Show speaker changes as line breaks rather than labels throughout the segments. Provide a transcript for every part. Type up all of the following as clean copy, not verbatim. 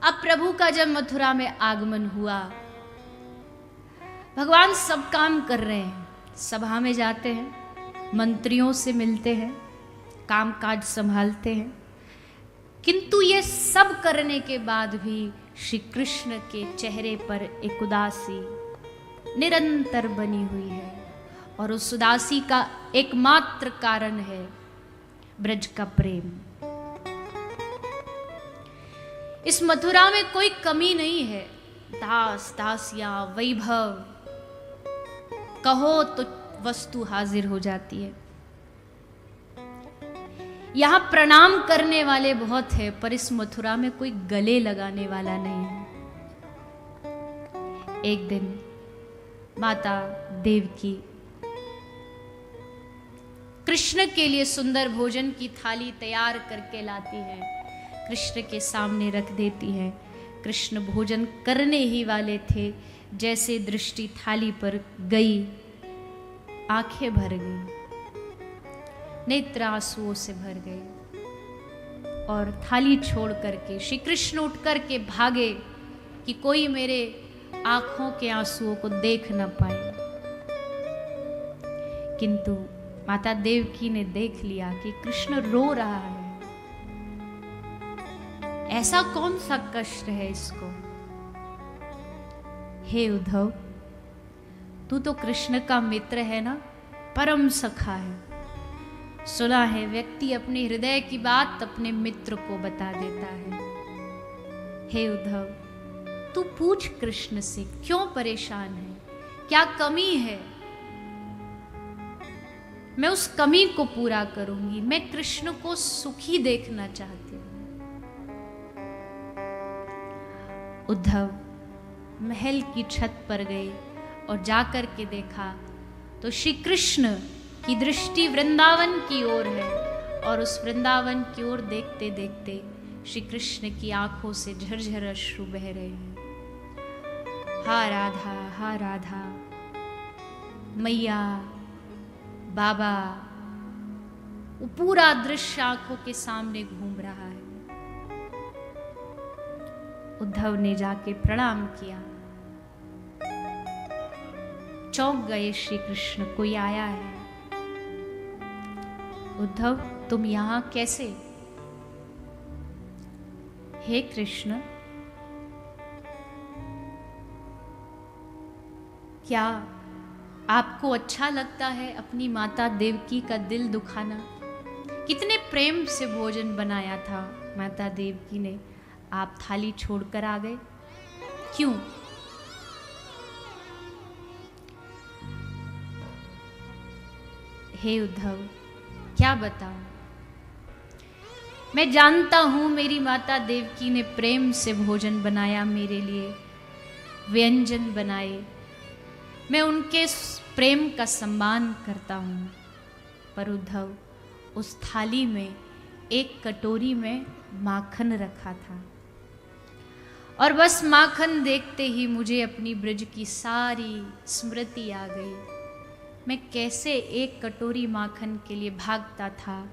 अब प्रभु का जब मथुरा में आगमन हुआ, भगवान सब काम कर रहे हैं, सभा में जाते हैं, मंत्रियों से मिलते हैं, कामकाज संभालते हैं, किंतु ये सब करने के बाद भी श्री कृष्ण के चेहरे पर एक उदासी निरंतर बनी हुई है। और उस उदासी का एकमात्र कारण है ब्रज का प्रेम। इस मथुरा में कोई कमी नहीं है, दास दासियां वैभव कहो तो वस्तु हाजिर हो जाती है। यहां प्रणाम करने वाले बहुत है, पर इस मथुरा में कोई गले लगाने वाला नहीं है। एक दिन माता देवकी कृष्ण के लिए सुंदर भोजन की थाली तैयार करके लाती है, कृष्ण के सामने रख देती है। कृष्ण भोजन करने ही वाले थे, जैसे दृष्टि थाली पर गई, आंखें भर गई, नेत्र आंसुओं से भर गए और थाली छोड़ करके श्री कृष्ण उठ करके भागे कि कोई मेरे आंखों के आंसुओं को देख न पाए। किंतु माता देवकी ने देख लिया कि कृष्ण रो रहा है। ऐसा कौन सा कष्ट है इसको? हे उद्धव, तू तो कृष्ण का मित्र है ना, परम सखा है। सुना है व्यक्ति अपने हृदय की बात अपने मित्र को बता देता है। हे उद्धव, तू पूछ कृष्ण से, क्यों परेशान है, क्या कमी है? मैं उस कमी को पूरा करूंगी। मैं कृष्ण को सुखी देखना चाहती हूं। उद्धव महल की छत पर गए और जाकर के देखा तो श्री कृष्ण की दृष्टि वृंदावन की ओर है, और उस वृंदावन की ओर देखते देखते श्री कृष्ण की आंखों से झरझर अश्रु बह रहे हैं। हा राधा, हा राधा, मैया, बाबा, वो पूरा दृश्य आंखों के सामने घूम रहा है। उद्धव ने जाके प्रणाम किया। चौंक गए श्री कृष्ण, कोई आया है। उद्धव, तुम यहां कैसे? हे कृष्ण, क्या आपको अच्छा लगता है अपनी माता देवकी का दिल दुखाना? कितने प्रेम से भोजन बनाया था माता देवकी ने, आप थाली छोड़कर आ गए, क्यों? हे उद्धव, क्या बताऊं? मैं जानता हूं मेरी माता देवकी ने प्रेम से भोजन बनाया मेरे लिए, व्यंजन बनाए, मैं उनके प्रेम का सम्मान करता हूं। पर उद्धव, उस थाली में एक कटोरी में माखन रखा था, और बस माखन देखते ही मुझे अपनी ब्रज की सारी स्मृति आ गई। मैं कैसे एक कटोरी माखन के लिए भागता था।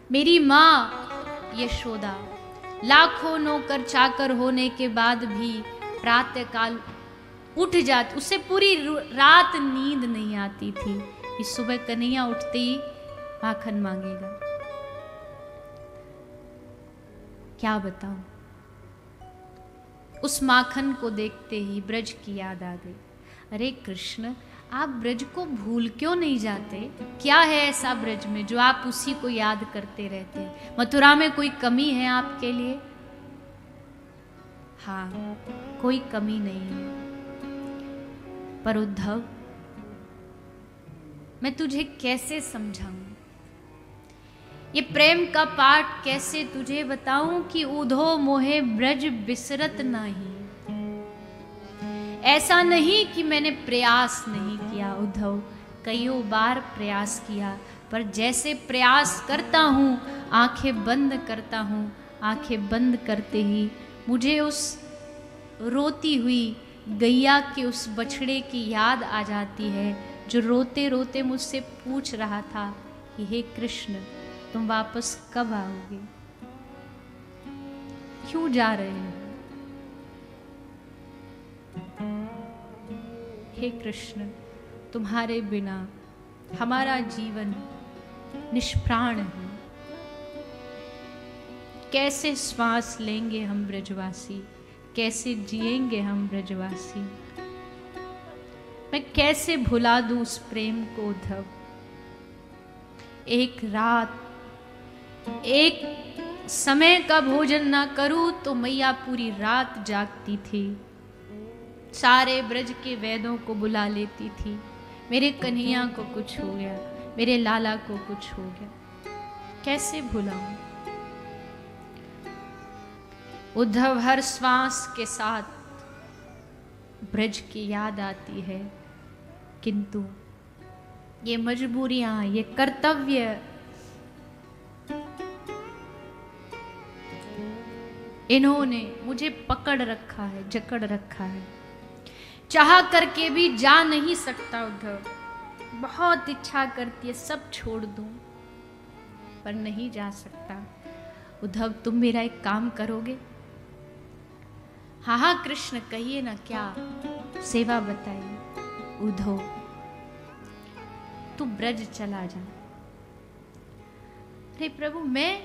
मेरी माँ यशोदा लाखों नौकर चाकर होने के बाद भी प्रातःकाल उठ जाती, उसे पूरी रात नींद नहीं आती थी। इस सुबह कन्हैया उठते ही माखन मांगेगा। क्या बताऊं? उस माखन को देखते ही ब्रज की याद आ गई। अरे कृष्ण, आप ब्रज को भूल क्यों नहीं जाते? क्या है ऐसा ब्रज में जो आप उसी को याद करते रहते हैं? मथुरा में कोई कमी है आपके लिए? हाँ, कोई कमी नहीं है। पर उद्धव, मैं तुझे कैसे समझाऊं? ये प्रेम का पाठ कैसे तुझे बताऊं कि उधो मोहे ब्रज बिसरत नहीं। ऐसा नहीं कि मैंने प्रयास नहीं किया उद्धव, कईयों बार प्रयास किया, पर जैसे प्रयास करता हूं, आंखें बंद करता हूं, आंखें बंद करते ही मुझे उस रोती हुई गैया के उस बछड़े की याद आ जाती है, जो रोते रोते मुझसे पूछ रहा था कि हे कृष्ण, तुम वापस कब आओगे? क्यों जा रहे हो? हे कृष्ण, तुम्हारे बिना हमारा जीवन निष्प्राण है। कैसे श्वास लेंगे हम ब्रजवासी, कैसे जिएंगे हम ब्रजवासी। मैं कैसे भुला दूं उस प्रेम को उद्धव। एक रात, एक समय का भोजन ना करूं तो मैया पूरी रात जागती थी, सारे ब्रज के वैदों को बुला लेती थी। मेरे कन्हैया को कुछ हो गया, मेरे लाला को कुछ हो गया, कैसे भुलाऊं। उद्धव, हर श्वास के साथ ब्रज की याद आती है, किंतु ये मजबूरियां, ये कर्तव्य, इन्होंने मुझे पकड़ रखा है, जकड़ रखा है। चाह करके भी जा नहीं सकता उद्धव। बहुत इच्छा करती है सब छोड़ दूं, पर नहीं जा सकता। उद्धव, तुम मेरा एक काम करोगे? हाँ हाँ कृष्ण, कहिए ना, क्या सेवा बताइए। उद्धव, तू ब्रज चला जा। अरे प्रभु, मैं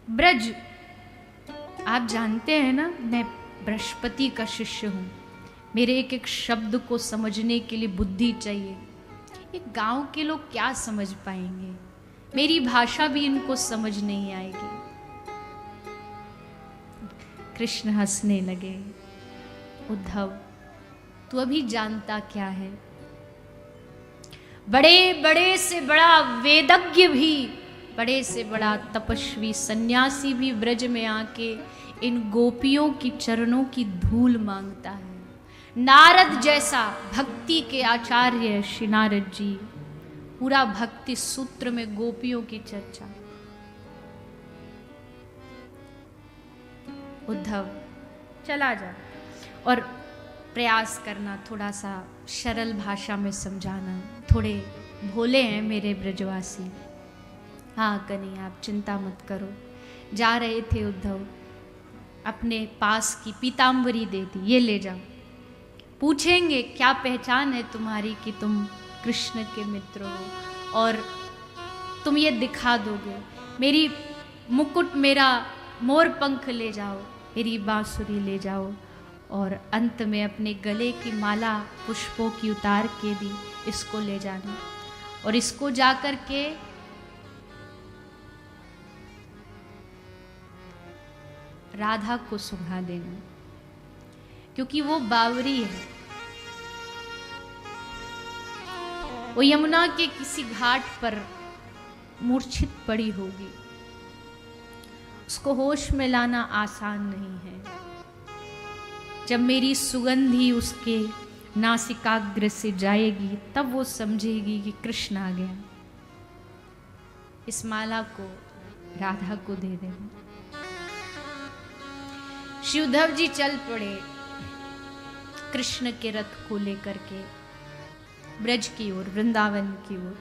ब्रज, आप जानते हैं ना, मैं बृहस्पति का शिष्य हूं। मेरे एक एक शब्द को समझने के लिए बुद्धि चाहिए। ये गांव के लोग क्या समझ पाएंगे, मेरी भाषा भी इनको समझ नहीं आएगी। कृष्ण हंसने लगे। उद्धव, तू अभी जानता क्या है, बड़े बड़े से बड़ा वेदज्ञ भी, बड़े से बड़ा तपस्वी सन्यासी भी ब्रज में आके इन गोपियों की चरणों की धूल मांगता है। नारद जैसा भक्ति के आचार्य श्री नारद जी, पूरा भक्ति सूत्र में गोपियों की चर्चा। उद्धव, चला जा और प्रयास करना, थोड़ा सा सरल भाषा में समझाना। थोड़े भोले हैं मेरे ब्रजवासी। हाँ कन्हैया, आप चिंता मत करो। जा रहे थे उद्धव, अपने पास की पीताम्बरी दे दी, ये ले जाओ। पूछेंगे क्या पहचान है तुम्हारी कि तुम कृष्ण के मित्र हो, और तुम ये दिखा दोगे। मेरी मुकुट, मेरा मोर पंख ले जाओ, मेरी बांसुरी ले जाओ, और अंत में अपने गले की माला पुष्पों की उतार के भी इसको ले जाना, और इसको जाकर के राधा को सुंघा देना, क्योंकि वो बावरी है। वो यमुना के किसी घाट पर मूर्छित पड़ी होगी, उसको होश में लाना आसान नहीं है। जब मेरी सुगंधी उसके नासिकाग्र से जाएगी, तब वो समझेगी कि कृष्ण आ गया। इस माला को राधा को दे देना। श्री उद्धव जी चल पड़े कृष्ण के रथ को लेकर के ब्रज की ओर, वृंदावन की ओर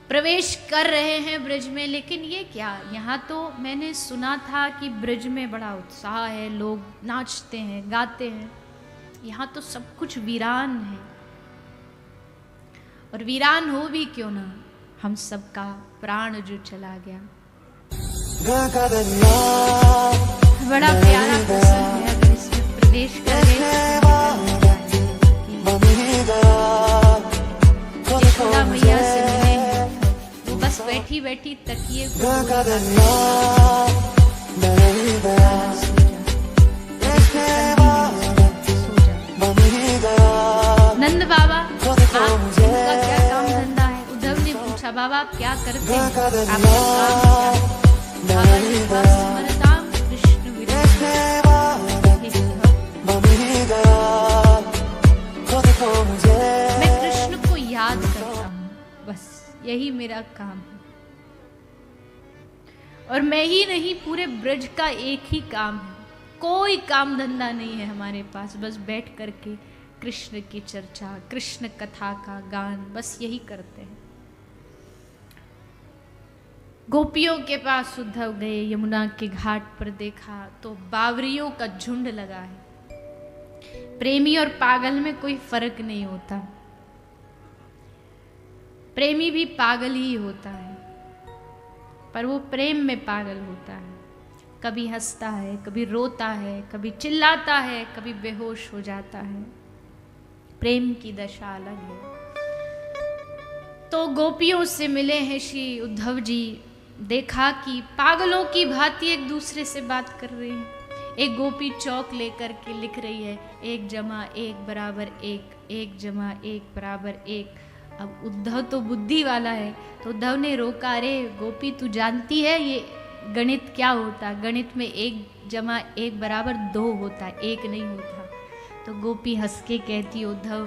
प्रवेश कर रहे हैं ब्रज में। लेकिन ये क्या, यहाँ तो मैंने सुना था कि ब्रज में बड़ा उत्साह है, लोग नाचते हैं, गाते हैं। यहाँ तो सब कुछ वीरान है, और वीरान हो भी क्यों ना, हम सबका प्राण जो चला गया। बड़ा प्यारा प्रसंग है, अगर इसमें प्रवेश करें। यशोदा मैया से मिले हैं, वो बस बैठी बैठी तकिए को नंद बाबा, आपका क्या काम धंधा है? उद्धव ने पूछा, बाबा आप क्या करते हैं? आपका काम स्मरताम कृष्ण विरह। मैं कृष्ण को याद करता हूँ, बस यही मेरा काम है। और मैं ही नहीं, पूरे ब्रज का एक ही काम है, कोई काम धंधा नहीं है हमारे पास। बस बैठ करके कृष्ण की चर्चा, कृष्ण कथा का गान, बस यही करते हैं। गोपियों के पास उद्धव गए, यमुना के घाट पर देखा तो बावरियों का झुंड लगा है। प्रेमी और पागल में कोई फर्क नहीं होता। प्रेमी भी पागल ही होता है, पर वो प्रेम में पागल होता है। कभी हंसता है, कभी रोता है, कभी चिल्लाता है, कभी बेहोश हो जाता है। प्रेम की दशा अलग है। तो गोपियों से मिले हैं श्री उद्धव जी, देखा कि पागलों की भांति एक दूसरे से बात कर रहे हैं। एक गोपी चौक लेकर के लिख रही है 1 जमा 1 बराबर 1, 1 जमा 1 बराबर 1। अब उद्धव तो बुद्धि वाला है, तो उद्धव ने रोका, अरे गोपी तू जानती है ये गणित क्या होता है? गणित में 1 जमा 1 बराबर 2 होता है, 1 नहीं होता। तो गोपी हंस के कहती, उद्धव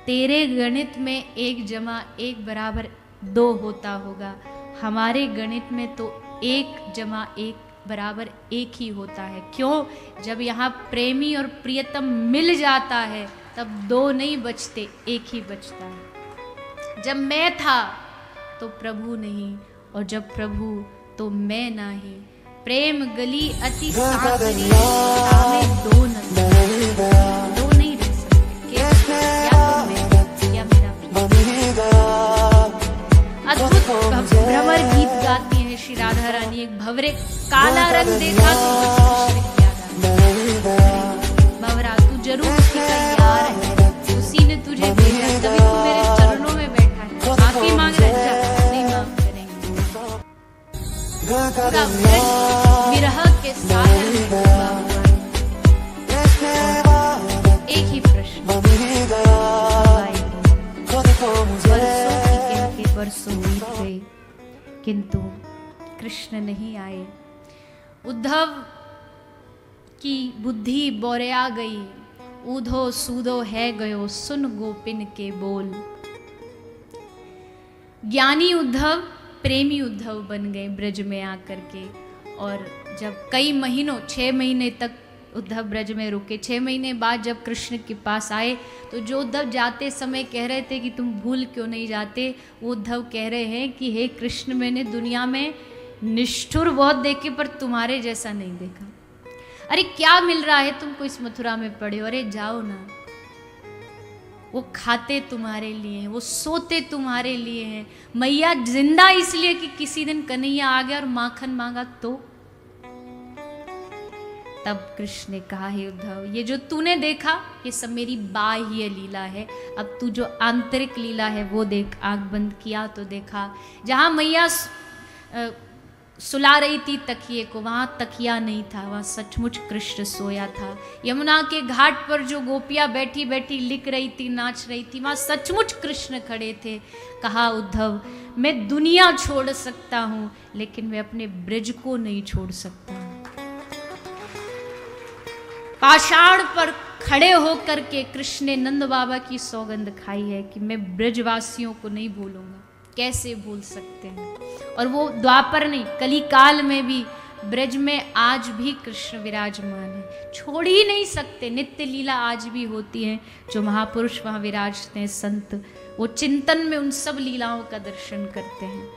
तेरे गणित में 1 जमा 1 बराबर 2 होता होगा, हमारे गणित में तो 1 जमा 1 बराबर 1 ही होता है। क्यों? जब यहाँ प्रेमी और प्रियतम मिल जाता है तब 2 नहीं बचते, 1 ही बचता है। जब मैं था तो प्रभु नहीं, और जब प्रभु तो मैं नाही। प्रेम गली अति सागरी, तामे 2 नहीं रह सकते, या तो मैं या मेरा अद्भुत भ्रमर गीत गाती है श्री राधा रानी। एक भंवरे काला रंग देखा तो भंवरा तू जरूर किसी का यार है, उसी ने तुझे भेजा, तभी तू मेरे चरणों में बैठा है। माफी मांग रहा है, नहीं माफ करेंगे। पूरा विरह के सागर में डूबा हुआ है। एक ही प्रश्न, वर्षों बीत गए किंतु कृष्ण नहीं आए। उद्धव की बुद्धि बोरिया गई, ऊधो सूदो है गयो, सुन गोपिन के बोल। ज्ञानी उद्धव प्रेमी उद्धव बन गए ब्रज में आकर के। और जब कई महीनों 6 महीने तक उद्धव ब्रज में रुके, 6 महीने बाद जब कृष्ण के पास आए तो जो उद्धव जाते समय कह रहे थे कि तुम भूल क्यों नहीं जाते, वो उद्धव कह रहे हैं कि हे कृष्ण, मैंने दुनिया में निष्ठुर बहुत देखे पर तुम्हारे जैसा नहीं देखा। अरे क्या मिल रहा है तुमको इस मथुरा में पड़े हो? अरे जाओ ना। वो खाते तुम्हारे लिए हैं, वो सोते तुम्हारे लिए हैं। मैया जिंदा इसलिए कि किसी दिन कन्हैया आ गया और माखन मांगा तो। तब कृष्ण ने कहा, हे उद्धव, ये जो तूने देखा ये सब मेरी बाह्य लीला है, अब तू जो आंतरिक लीला है वो देख। आंख बंद किया तो देखा जहां मैया सुला रही थी तकिए को, वहां तकिया नहीं था, वहां सचमुच कृष्ण सोया था। यमुना के घाट पर जो गोपियां बैठी बैठी लिख रही थी, नाच रही थी, वहां सचमुच कृष्ण खड़े थे। कहा, उद्धव, मैं दुनिया छोड़ सकता हूं लेकिन मैं अपने ब्रज को नहीं छोड़ सकता। पाषाण पर खड़े होकर के कृष्ण ने नंद बाबा की सौगंध खाई है कि मैं ब्रजवासियों को नहीं भूलूंगा। कैसे भूल सकते हैं? और वो द्वापर नहीं, कली काल में भी ब्रज में आज भी कृष्ण विराजमान है, छोड़ ही नहीं सकते। नित्य लीला आज भी होती है। जो महापुरुष वहाँ विराजते हैं, संत, वो चिंतन में उन सब लीलाओं का दर्शन करते हैं।